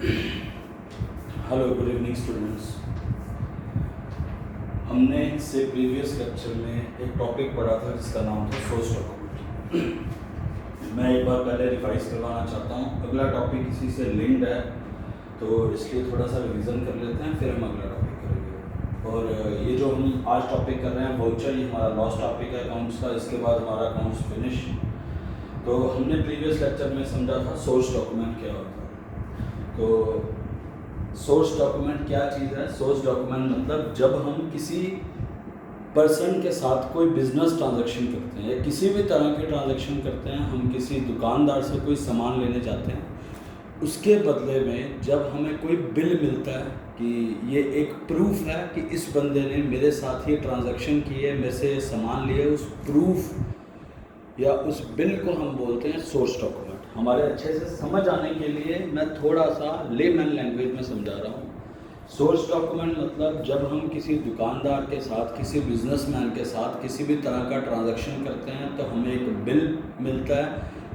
Hello, good evening students. हमने इससे previous lecture में एक टॉपिक पढ़ा था जिसका नाम था सोर्स डॉक्यूमेंट। मैं एक बार पहले रिवाइज करवाना चाहता हूँ। अगला टॉपिक इसी से लिंक्ड है, तो इसलिए थोड़ा सा रिवीजन कर लेते हैं, फिर हम अगला टॉपिक करेंगे। और ये जो हम आज टॉपिक कर रहे हैं वाउचर, ये हमारा लास्ट टॉपिक है अकाउंट्स का। इसके बाद हमारा अकाउंट्स फिनिश। तो हमने प्रीवियस लेक्चर में समझा था सोर्स डॉक्यूमेंट क्या होता है। तो सोर्स डॉक्यूमेंट क्या चीज़ है? सोर्स डॉक्यूमेंट मतलब जब हम किसी पर्सन के साथ कोई बिजनेस ट्रांजैक्शन करते हैं या किसी भी तरह के ट्रांजैक्शन करते हैं, हम किसी दुकानदार से कोई सामान लेने जाते हैं, उसके बदले में जब हमें कोई बिल मिलता है कि ये एक प्रूफ है कि इस बंदे ने मेरे साथ ये ट्रांजैक्शन की है, मेरे से ये सामान लिए, उस प्रूफ या उस बिल को हम बोलते हैं सोर्स डॉक्यूमेंट। हमारे अच्छे से समझ आने के लिए मैं थोड़ा सा लेमैन लैंग्वेज में समझा रहा हूँ। सोर्स डॉक्यूमेंट मतलब जब हम किसी दुकानदार के साथ, किसी बिजनेसमैन के साथ किसी भी तरह का ट्रांजैक्शन करते हैं तो हमें एक बिल मिलता है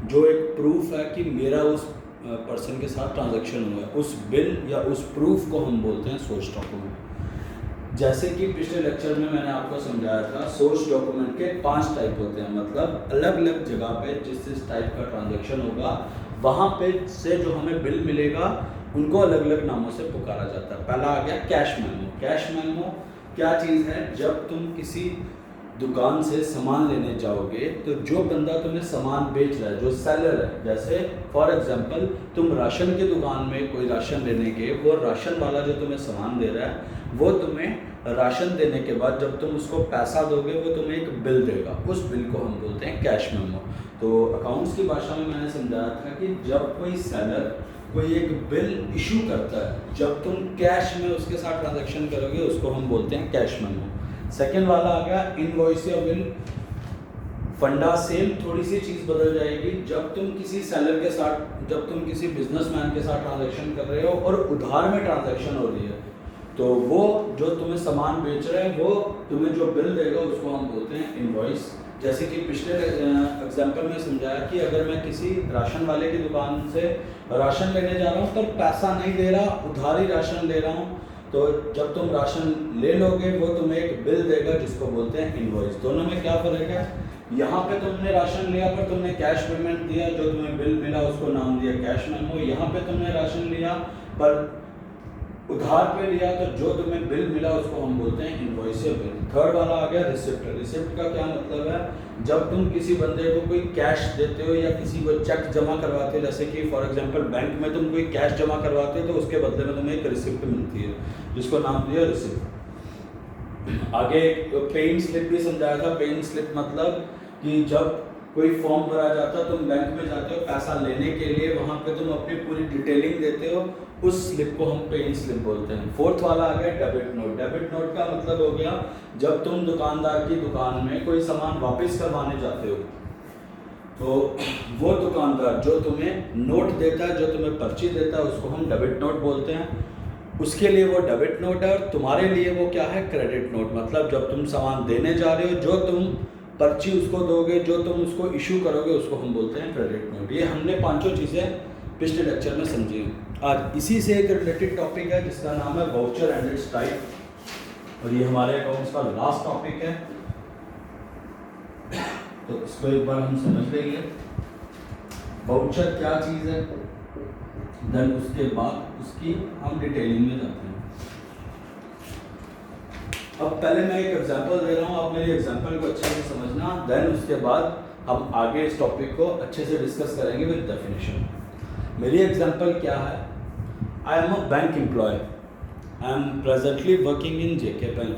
जो एक प्रूफ है कि मेरा उस पर्सन के साथ ट्रांजैक्शन हुआ है। उस बिल या उस प्रूफ को हम बोलते हैं सोर्स डॉक्यूमेंट। जैसे कि पिछले लेक्चर में मैंने आपको समझाया था, सोर्स डॉक्यूमेंट के 5 टाइप होते हैं। मतलब अलग अलग जगह पे जिस टाइप का ट्रांजैक्शन होगा वहाँ पे से जो हमें बिल मिलेगा उनको अलग अलग नामों से पुकारा जाता है। पहला आ गया कैश मेमो। कैश मेमो क्या चीज़ है? जब तुम किसी दुकान से सामान लेने जाओगे तो जो बंदा तुम्हें सामान बेच रहा है, जो सेलर है, जैसे फॉर एग्जांपल तुम राशन की दुकान में कोई राशन लेने गए, वो राशन वाला जो तुम्हें सामान दे रहा है वो तुम्हें राशन देने के बाद जब तुम उसको पैसा दोगे वो तुम्हें एक बिल देगा। उस बिल को हम बोलते हैं कैश मेमो। तो अकाउंट्स की भाषा में मैंने समझाया था कि जब कोई सेलर कोई एक बिल इशू करता है, जब तुम कैश में उसके साथ ट्रांजैक्शन करोगे उसको हम बोलते हैं कैश मेमो। सेकेंड वाला आ गया इनवॉइस या बिल। फंडा सेम, थोड़ी सी चीज़ बदल जाएगी। जब तुम किसी सेलर के साथ, जब तुम किसी बिजनेसमैन के साथ ट्रांजैक्शन कर रहे हो और उधार में ट्रांजैक्शन हो रही है, तो वो जो तुम्हें सामान बेच रहे हैं वो तुम्हें जो बिल देगा उसको हम बोलते हैं इनवॉइस। जैसे कि पिछले एग्जांपल में समझाया कि अगर मैं किसी राशन वाले की दुकान से राशन लेने जा रहा हूँ तो पैसा नहीं दे रहा, उधारी राशन ले रहा हूँ, तो जब तुम राशन ले लोगे वो तुम्हें एक बिल देगा जिसको बोलते हैं इनवॉइस। दोनों में क्या फ़र्क है? यहाँ पे तुमने राशन लिया पर तुमने कैश पेमेंट दिया, जो तुम्हें बिल मिला उसको नाम दिया कैश मेमो। यहाँ पे तुमने राशन लिया पर उधार पे लिया तो जो तुम्हें बिल मिला उसको हम बोलते हैं इनवॉइस या बिल। थर्ड वाला आ गया रिसिप्ट। रिसिप्ट का क्या मतलब है? जब तुम किसी बंदे को कोई कैश देते हो या किसी को चेक जमा करवाते हो, जैसे कि फॉर एग्जांपल बैंक में तुम कोई कैश जमा करवाते हो तो उसके बदले में तुम्हें एक रिसिप्ट मिलती है जिसको नाम दिया रिसिप्ट। आगे पेइंग स्लिप भी समझाया था। पेइंग स्लिप मतलब कि जब कोई फॉर्म भरा जाता है, तुम बैंक में जाते हो पैसा लेने के लिए, वहाँ पे तुम अपनी पूरी डिटेलिंग देते हो, उस स्लिप को हम पेइंग स्लिप बोलते हैं। फोर्थ वाला आ गया डेबिट नोट। डेबिट नोट का मतलब हो गया जब तुम दुकानदार की दुकान में कोई सामान वापस करवाने जाते हो तो वो दुकानदार जो तुम्हें नोट देता है, जो तुम्हें पर्ची देता है, उसको हम डेबिट नोट बोलते हैं। उसके लिए वो डेबिट नोट है और तुम्हारे लिए वो क्या है? Credit note. मतलब जब तुम सामान देने जा रहे हो, जो तुम पर्ची उसको दोगे, जो तुम उसको इशू करोगे, उसको हम बोलते हैं क्रेडिट नोट। ये हमने 5 चीज़ें पिछले लेक्चर में समझी। आज इसी से एक रिलेटेड टॉपिक है जिसका नाम है वाउचर एंड इट्स टाइप, और ये हमारे अकाउंट्स का लास्ट टॉपिक है। तो इसको एक बार हम समझ लेंगे वाउचर क्या चीज़ है, देन उसके बाद उसकी हम डिटेलिंग में जाते हैं। अब पहले मैं एक एग्जांपल दे रहा हूँ, आप मेरे एग्जांपल को अच्छे से समझना, देन उसके बाद हम आगे इस टॉपिक को अच्छे से डिस्कस करेंगे विद डेफिनेशन। मेरी एग्जांपल क्या है? I am a bank employ, I am presently working in JK bank.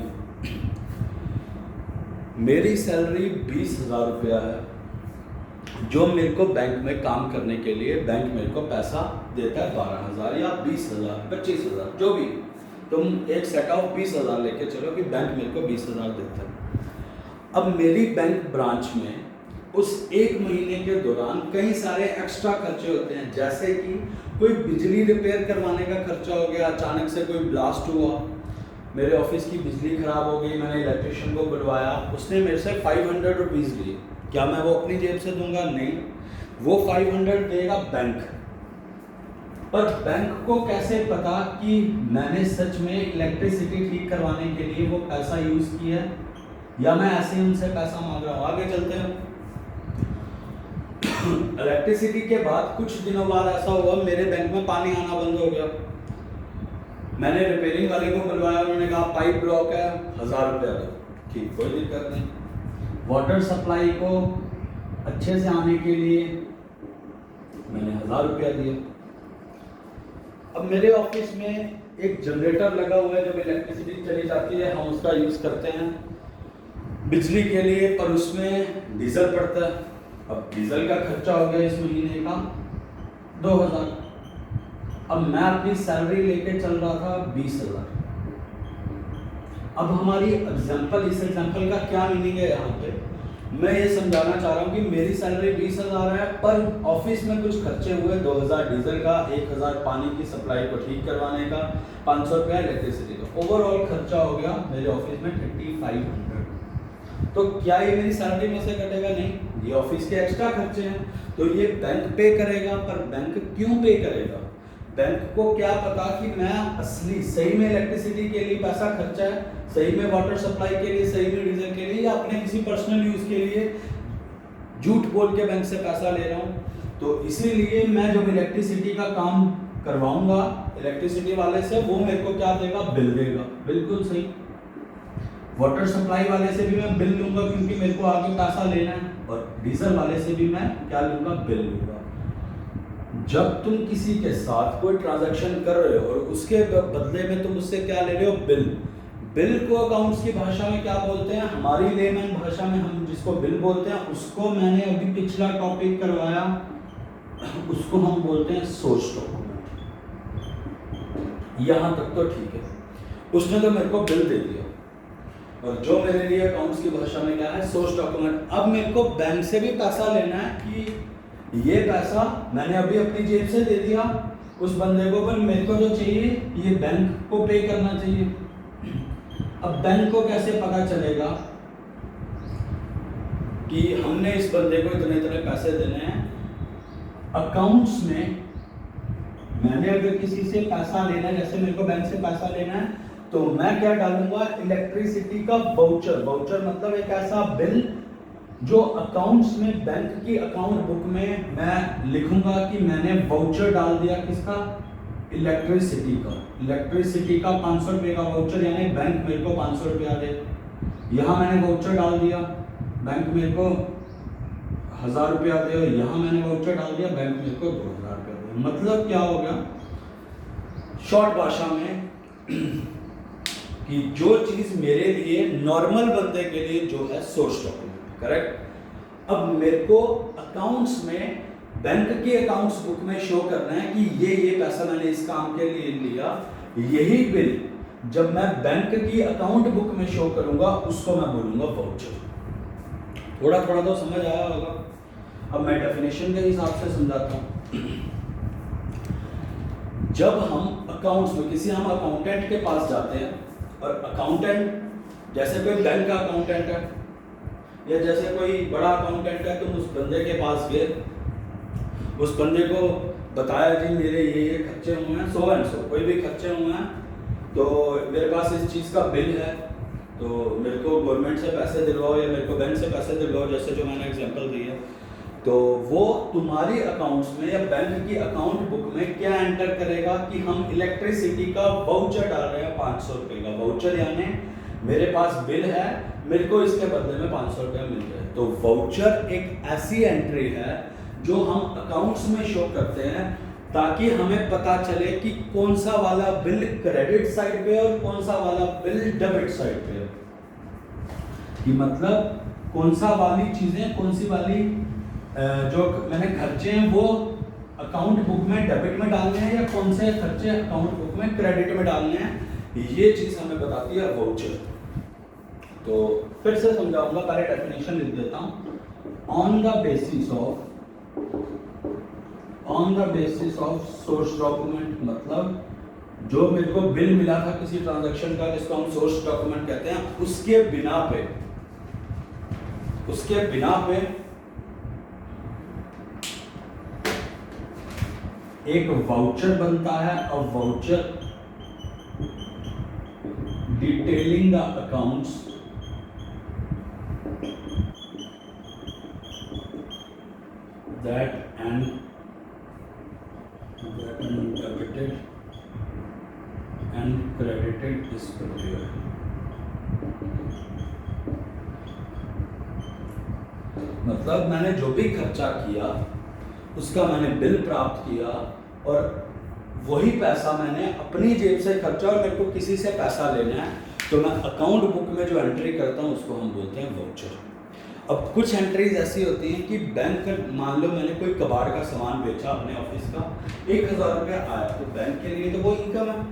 मेरी सैलरी 20,000 रुपया है, जो मेरे को बैंक में काम करने के लिए बैंक मेरे को पैसा देता है 12,000 या 20,000, 25,000, जो भी। तुम एक सेट ऑफ 20,000 लेके चलो कि बैंक मेरे को 20,000 देता है। अब मेरी बैंक ब्रांच में उस एक महीने के दौरान कई सारे एक्स्ट्रा खर्चे होते हैं, जैसे कि कोई बिजली रिपेयर करवाने का खर्चा हो गया, अचानक से कोई ब्लास्ट हुआ, मेरे ऑफिस की बिजली खराब हो गई, मैंने इलेक्ट्रिशियन को बुलवाया, उसने मेरे से 500 रुपीज़ लिए। क्या मैं वो अपनी जेब से दूंगा? नहीं, वो 500 देगा बैंक। पर बैंक को कैसे पता कि मैंने सच में इलेक्ट्रिसिटी ठीक करवाने के लिए वो पैसा यूज किया है या मैं ऐसे ही उनसे पैसा मांग रहा हूँ। आगे चलते हैं। इलेक्ट्रिसिटी के बाद कुछ दिनों बाद ऐसा हुआ मेरे बैंक में पानी आना बंद हो गया। मैंने रिपेयरिंग वाले को बुलवाया, उन्होंने कहा पाइप ब्लॉक है, 1000 रुपया दो। ठीक, कोई दिक्कत नहीं। वाटर सप्लाई को अच्छे से आने के लिए मैंने 1000 रुपया दिया। अब मेरे ऑफिस में एक जनरेटर लगा हुआ है, जब इलेक्ट्रिसिटी चली जाती है हम उसका यूज करते हैं बिजली के लिए, पर उसमें डीजल पड़ता है। अब डीजल का खर्चा हो गया इस महीने का 2000। अब मैं अपनी सैलरी लेके चल रहा था 20,000। अब हमारी एग्जांपल, इस एग्जांपल का क्या मीनिंग है यहाँ पे, मैं ये समझाना चाह रहा हूँ कि मेरी सैलरी 20,000 है, पर ऑफिस में कुछ खर्चे हुए 2000 डीजल का, 1000 पानी की सप्लाई को ठीक करवाने का, 500 रुपया इलेक्ट्रिसिटी का। ओवरऑल खर्चा हो गया मेरे ऑफिस में 3500। तो क्या ये मेरी सैलरी में से कटेगा? नहीं, ये ऑफिस के एक्स्ट्रा खर्चे हैं, तो ये बैंक पे करेगा। पर बैंक क्यों पे करेगा? बैंक को क्या पता कि मैं असली सही में इलेक्ट्रिसिटी के लिए पैसा खर्चा है, सही में वाटर सप्लाई के लिए, सही में डीजल के लिए, या अपने किसी पर्सनल यूज के लिए झूठ बोल के बैंक से पैसा ले रहा हूँ। तो इसीलिए मैं जब इलेक्ट्रिसिटी का काम करवाऊंगा इलेक्ट्रिसिटी वाले से, वो मेरे को क्या देगा? बिल देगा। बिल्कुल सही। वाटर सप्लाई वाले से भी मैं बिल लूंगा क्योंकि मेरे को आगे पैसा लेना है, और डीजल वाले से भी मैं क्या लूंगा? बिल लूंगा। जब तुम किसी के साथ कोई ट्रांजैक्शन कर रहे हो और उसके बदले में तुम उससे क्या ले रहे हो? बिल। बिल को अकाउंट्स की भाषा में क्या बोलते हैं? हमारी लेमैन भाषा में हम जिसको बिल बोलते हैं, उसको मैंने अभी पिछला टॉपिक करवाया, उसको हम बोलते हैं सोर्स डॉक्यूमेंट। यहां तक तो ठीक है, उसने तो मेरे को बिल दे दिया, और जो मेरे लिए अकाउंट्स की भाषा में क्या है? Source document. अब मेरे को बैंक से भी पैसा लेना है कि ये पैसा मैंने अभी अपनी जेब से दे दिया उस बंदे को, पर मेरे को जो चाहिए ये बैंक को पे करना चाहिए। अब बैंक को कैसे पता चलेगा कि हमने इस बंदे को इतने इतने पैसे देने हैं? अकाउंट्स में मैंने अगर किसी से पैसा लेना है, जैसे मेरे को बैंक से पैसा लेना है, तो मैं क्या डालूंगा? इलेक्ट्रिसिटी का वाउचर। वाउचर मतलब एक ऐसा बिल जो अकाउंट्स में, बैंक की अकाउंट बुक में मैं लिखूंगा कि मैंने वाउचर डाल दिया किसका? इलेक्ट्रिसिटी का। इलेक्ट्रिसिटी का 500 रुपये का वाउचर, यानी बैंक मेरे को 500 रुपया दे। यहाँ मैंने वाउचर डाल दिया, बैंक मेरे को 1000 रुपया दे, और यहाँ मैंने वाउचर डाल दिया, बैंक मेरे को 2000 रुपया दे। मतलब क्या हो गया शॉर्ट भाषा में कि जो चीज मेरे लिए, नॉर्मल बंदे के लिए जो है सोर्स डॉक्यूमेंट। करेक्ट। अब मेरे को अकाउंट्स में, बैंक के अकाउंट्स बुक में शो करना है कि ये पैसा मैंने इस काम के लिए लिया। यही बिल जब मैं बैंक की अकाउंट बुक में शो करूंगा, उसको मैं बोलूंगा वाउचर। थोड़ा थोड़ा तो समझ आया होगा। अब मैं डेफिनेशन के हिसाब से समझाता हूं। जब हम अकाउंट्स में, किसी हम अकाउंटेंट के पास जाते हैं, और अकाउंटेंट जैसे कोई बैंक का अकाउंटेंट है या जैसे कोई बड़ा अकाउंटेंट है, तुम उस बंदे के पास गए, उस बंदे को बताया जी मेरे ये खर्चे हुए हैं, 100 एंड 100 कोई भी खर्चे हुए हैं, तो मेरे पास इस चीज़ का बिल है, तो मेरे को गवर्नमेंट से पैसे दिलवाओ या मेरे को बैंक से पैसे दिलवाओ, जैसे जो मैंने एग्जांपल दी है। तो वो तुम्हारी अकाउंट्स में या बैंक की अकाउंट बुक में क्या एंटर करेगा कि हम इलेक्ट्रिसिटी का वाउचर डाल रहे हैं 500 रुपये का वाउचर, यानी मेरे पास बिल है, मेरे को इसके बदले में 500 रुपया मिल रहा है। तो वाउचर एक ऐसी एंट्री है जो हम अकाउंट्स में शो करते हैं ताकि हमें पता चले कि कौन सा वाला बिल क्रेडिट साइड पे और कौन सा वाला बिल डेबिट साइड पे है। कि मतलब कौन सा वाली चीजें, कौन सी वाली जो मैंने खर्चे हैं वो अकाउंट बुक में डेबिट में डालने हैं या कौन से खर्चे अकाउंट बुक में क्रेडिट में डालने हैं, ये चीज हमें बताती है वाउचर। तो फिर से समझाऊंगा, पहले डेफिनेशन लिख देता हूं। On the basis of source document, मतलब जो मेरे को बिल मिला था किसी ट्रांजैक्शन का, जिसको हम सोर्स डॉक्यूमेंट कहते हैं, उसके बिना पे एक वाउचर बनता है, अ voucher detailing the accounts that an debited and credited is prepared. मतलब मैंने जो भी खर्चा किया उसका मैंने बिल प्राप्त किया और वही पैसा मैंने अपनी जेब से खर्चा और मेरे को किसी से पैसा लेना है, तो मैं अकाउंट बुक में जो एंट्री करता हूँ उसको हम बोलते हैं वाउचर। अब कुछ एंट्रीज ऐसी होती हैं कि बैंक, मान लो मैंने कोई कबाड़ का सामान बेचा अपने ऑफिस का, 1000 रुपया आया, तो बैंक के लिए तो वो इनकम है,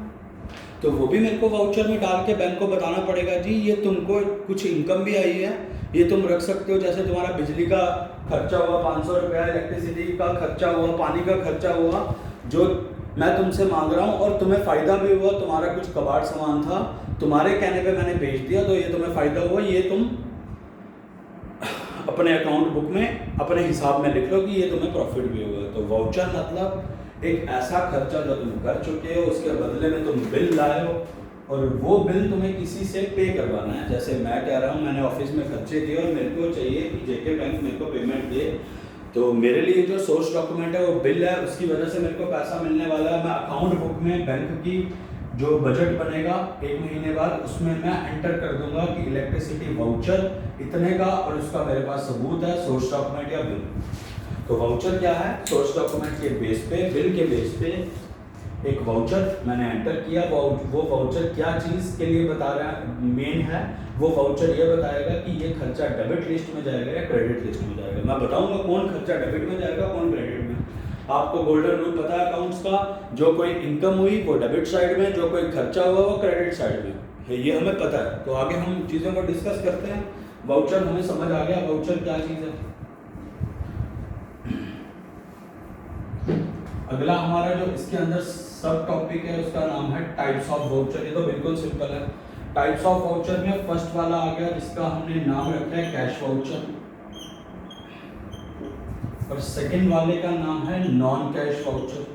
तो वो भी मेरे को वाउचर में डाल के बैंक को बताना पड़ेगा, जी ये तुमको कुछ इनकम भी आई है, ये तुम रख सकते हो। जैसे तुम्हारा बिजली का खर्चा हुआ 500 रुपया, इलेक्ट्रिसिटी का खर्चा हुआ, पानी का खर्चा हुआ, जो मैं तुमसे मांग रहा हूँ और तुम्हें फ़ायदा भी हुआ, तुम्हारा कुछ कबाड़ सामान था, तुम्हारे कहने पे मैंने बेच दिया, तो ये तुम्हें फ़ायदा हुआ, ये तुम अपने अकाउंट बुक में अपने हिसाब में लिख लो कि ये तुम्हें प्रॉफिट भी हुआ। तो वाउचर मतलब एक ऐसा खर्चा जो तुम कर चुके हो, उसके बदले में तुम बिल लाए हो और वो बिल तुम्हें किसी से पे करवाना है। जैसे मैं कह रहा हूँ मैंने ऑफिस में खर्चे दिए और मेरे को चाहिए कि जेके बैंक मेरे को पेमेंट दे, तो मेरे लिए जो सोर्स डॉक्यूमेंट है वो बिल है, उसकी वजह से मेरे को पैसा मिलने वाला है। मैं अकाउंट बुक में बैंक की जो बजट बनेगा 1 महीने बाद, उसमें मैं एंटर कर दूंगा कि इलेक्ट्रिसिटी वाउचर इतने का और उसका मेरे पास सबूत है, सोर्स डॉक्यूमेंट या बिल। तो वाउचर क्या है? सोर्स डॉक्यूमेंट के बेस पे, बिल के बेस पे एक वाउचर मैंने एंटर किया। वो वाउचर क्या चीज़ के लिए बता रहा है मेन है, वो वाउचर ये बताएगा कि ये खर्चा डेबिट लिस्ट में जाएगा या क्रेडिट लिस्ट में जाएगा। मैं बताऊंगा कौन खर्चा डेबिट में जाएगा कौन क्रेडिट में। आपको गोल्डन रूल पता है अकाउंट्स का, जो कोई इनकम हुई वो डेबिट साइड में, जो कोई खर्चा हुआ वो क्रेडिट साइड में, ये हमें पता है। तो आगे हम चीज़ों को डिस्कस करते हैं। वाउचर हमें समझ आ गया वाउचर क्या चीज़ है। अगला हमारा जो इसके अंदर सब टॉपिक है उसका नाम है टाइप्स ऑफ वाउचर। ये तो बिल्कुल सिंपल है। टाइप्स ऑफ वाउचर में फर्स्ट वाला आ गया जिसका हमने नाम रखा है कैश वाउचर, और सेकंड वाले का नाम है नॉन कैश वाउचर।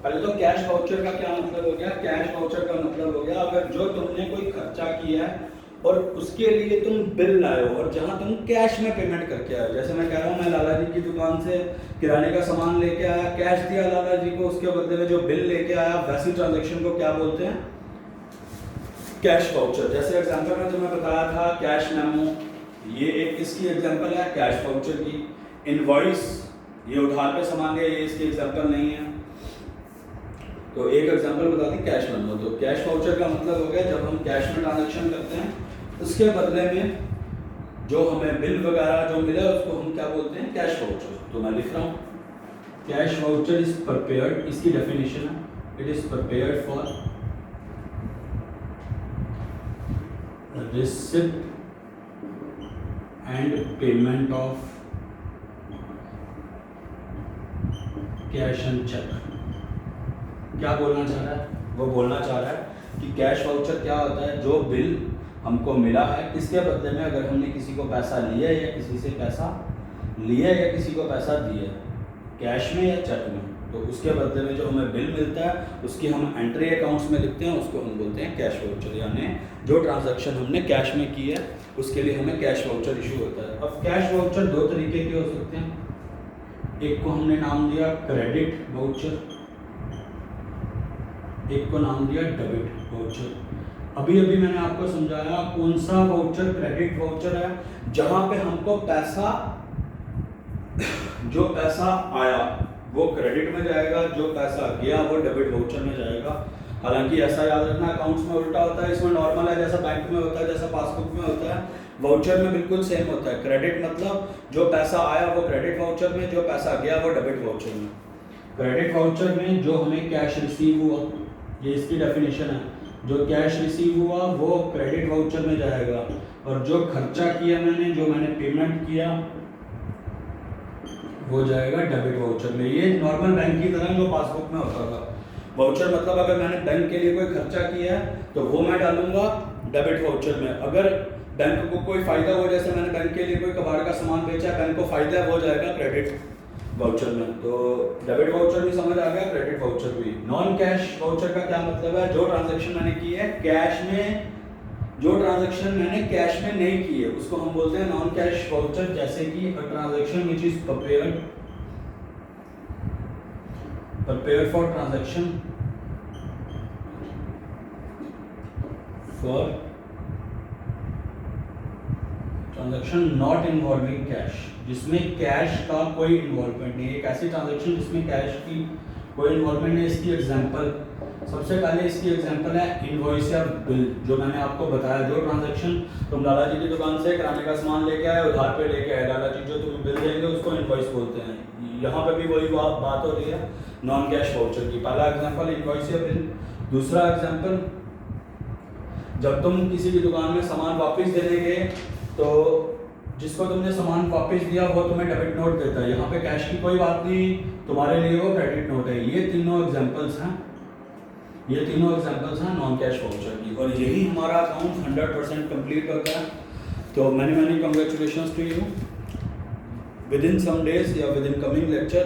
पहले तो कैश वाउचर का क्या मतलब हो गया? कैश वाउचर का मतलब हो गया अगर जो तुमने कोई खर्चा किया है और उसके लिए तुम बिल लाए हो और जहां तुम कैश में पेमेंट करके आए। जैसे मैं कह रहा हूँ मैं लाला जी की दुकान से किराने का सामान लेके आया, कैश दिया लाला जी को, उसके बदले में जो बिल लेके आया, वैसी ट्रांजैक्शन को क्या बोलते हैं? Cash voucher. जैसे एग्जांपल में तुम्हें बताया था कैश मेमो, ये एक इसकी एग्जांपल है कैश वाउचर की। इनवॉइस, ये उधार पे सामान लिया, ये इसकी एग्जांपल नहीं है। तो एक एग्जांपल बता दी कैश मेमो। तो कैश वाउचर का मतलब हो गया जब हम कैश में ट्रांजैक्शन करते हैं उसके बदले में जो हमें बिल वगैरह जो मिला उसको हम क्या बोलते हैं? Cash voucher. तो मैं लिख रहा हूँ कैश वाउचर इज प्रिपेयर्ड, इसकी डेफिनेशन है, it is prepared for receipt and payment of cash and check। क्या बोलना चाह रहा है? वो बोलना चाह रहा है कि कैश वाउचर क्या होता है? जो बिल हमको मिला है इसके बदले में अगर हमने किसी को पैसा लिया या किसी से पैसा लिया या किसी को पैसा दिया कैश में या चेक में, तो उसके बदले में जो हमें बिल मिलता है उसकी हम एंट्री अकाउंट्स में लिखते हैं, उसको हम बोलते हैं कैश वाउचर। यानी जो ट्रांजैक्शन हमने कैश में की है उसके लिए हमें कैश वाउचर इशू होता है। अब कैश वाउचर दो तरीके के हो सकते हैं। एक को हमने नाम दिया क्रेडिट वाउचर, एक को नाम दिया डेबिट वाउचर। अभी अभी मैंने आपको समझाया कौन सा वाउचर क्रेडिट वाउचर है, जहां पे हमको पैसा, जो पैसा आया वो क्रेडिट में जाएगा, जो पैसा गया वो डेबिट वाउचर में जाएगा। हालांकि ऐसा याद रखना अकाउंट्स में उल्टा होता है, इसमें नॉर्मल है, जैसा बैंक में होता है, जैसा पासबुक में होता है, वाउचर में बिल्कुल सेम होता है। क्रेडिट मतलब जो पैसा आया वो क्रेडिट वाउचर में, जो पैसा गया वो डेबिट वाउचर में। क्रेडिट वाउचर में जो हमें कैश रिसीव हुआ, ये इसकी डेफिनेशन है, जो कैश रिसीव हुआ वो क्रेडिट वाउचर में जाएगा, और जो खर्चा किया मैंने, जो मैंने पेमेंट किया वो जाएगा डेबिट वाउचर में। ये नॉर्मल बैंक की तरह जो पासबुक में होता था। वाउचर मतलब अगर मैंने बैंक के लिए कोई खर्चा किया है तो वो मैं डालूंगा डेबिट वाउचर में। अगर बैंक को कोई फ़ायदा हो, जैसे मैंने बैंक के लिए कोई कबाड़ का सामान बेचा है, बैंक को फ़ायदा हो जाएगा क्रेडिट वाउचर में। तो डेबिट वाउचर भी समझ आ गया, क्रेडिट वाउचर भी। नॉन कैश वाउचर का क्या मतलब है? जो ट्रांजैक्शन मैंने की है कैश में, जो ट्रांजैक्शन मैंने कैश में नहीं की है उसको हम बोलते हैं नॉन कैश वाउचर। जैसे कि a transaction which is prepared for transaction not involving cash, जिसमें कैश का कोई इन्वॉल्वमेंट नहीं है। एक ऐसी ट्रांजैक्शन जिसमें कैश की कोई इन्वॉल्वमेंट नहीं है। इसकी एग्जांपल, सबसे पहले इसकी एग्जांपल है इनवॉइस या बिल, जो मैंने आपको बताया। जो ट्रांजैक्शन तुम लाला जी की दुकान से किराने का सामान लेके आए, उधार पे लेके आए, लाला जी जो तुम्हें बिल देंगे उसको इनवॉइस बोलते हैं। यहाँ पे भी वही बात हो रही है नॉन कैश वाउचर की। पहला एग्जांपल इनवॉइस या बिल। दूसरा एग्जांपल, जब तुम किसी की दुकान में सामान वापस देने गए तो जिसको तुमने सामान वापस दिया वो तुम्हें डेबिट नोट देता है। यहाँ पे कैश की कोई बात नहीं, तुम्हारे लिए वो क्रेडिट नोट है। ये तीनों एग्जांपल्स हैं, ये तीनों एग्जांपल्स हैं नॉन कैश वाउचर की, और यही हमारा अकाउंट 100% कंप्लीट होता है। तो many congratulations to you. Within some days या विद इन कमिंग लेक्चर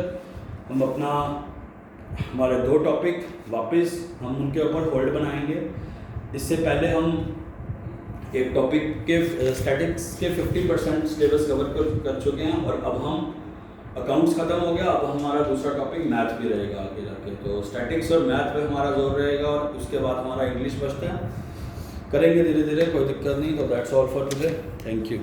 हम अपना हमारे 2 टॉपिक वापस हम उनके ऊपर होल्ड बनाएंगे। इससे पहले हम एक टॉपिक के स्टैटिक्स के 50% सिलेबस कवर कर चुके हैं, और अब हम अकाउंट्स ख़त्म हो गया, अब हमारा दूसरा टॉपिक मैथ भी रहेगा आगे जाके। तो स्टैटिक्स और मैथ पे हमारा जोर रहेगा, और उसके बाद हमारा इंग्लिश बचता है। करेंगे धीरे धीरे, कोई दिक्कत नहीं। तो that's all for today, thank you.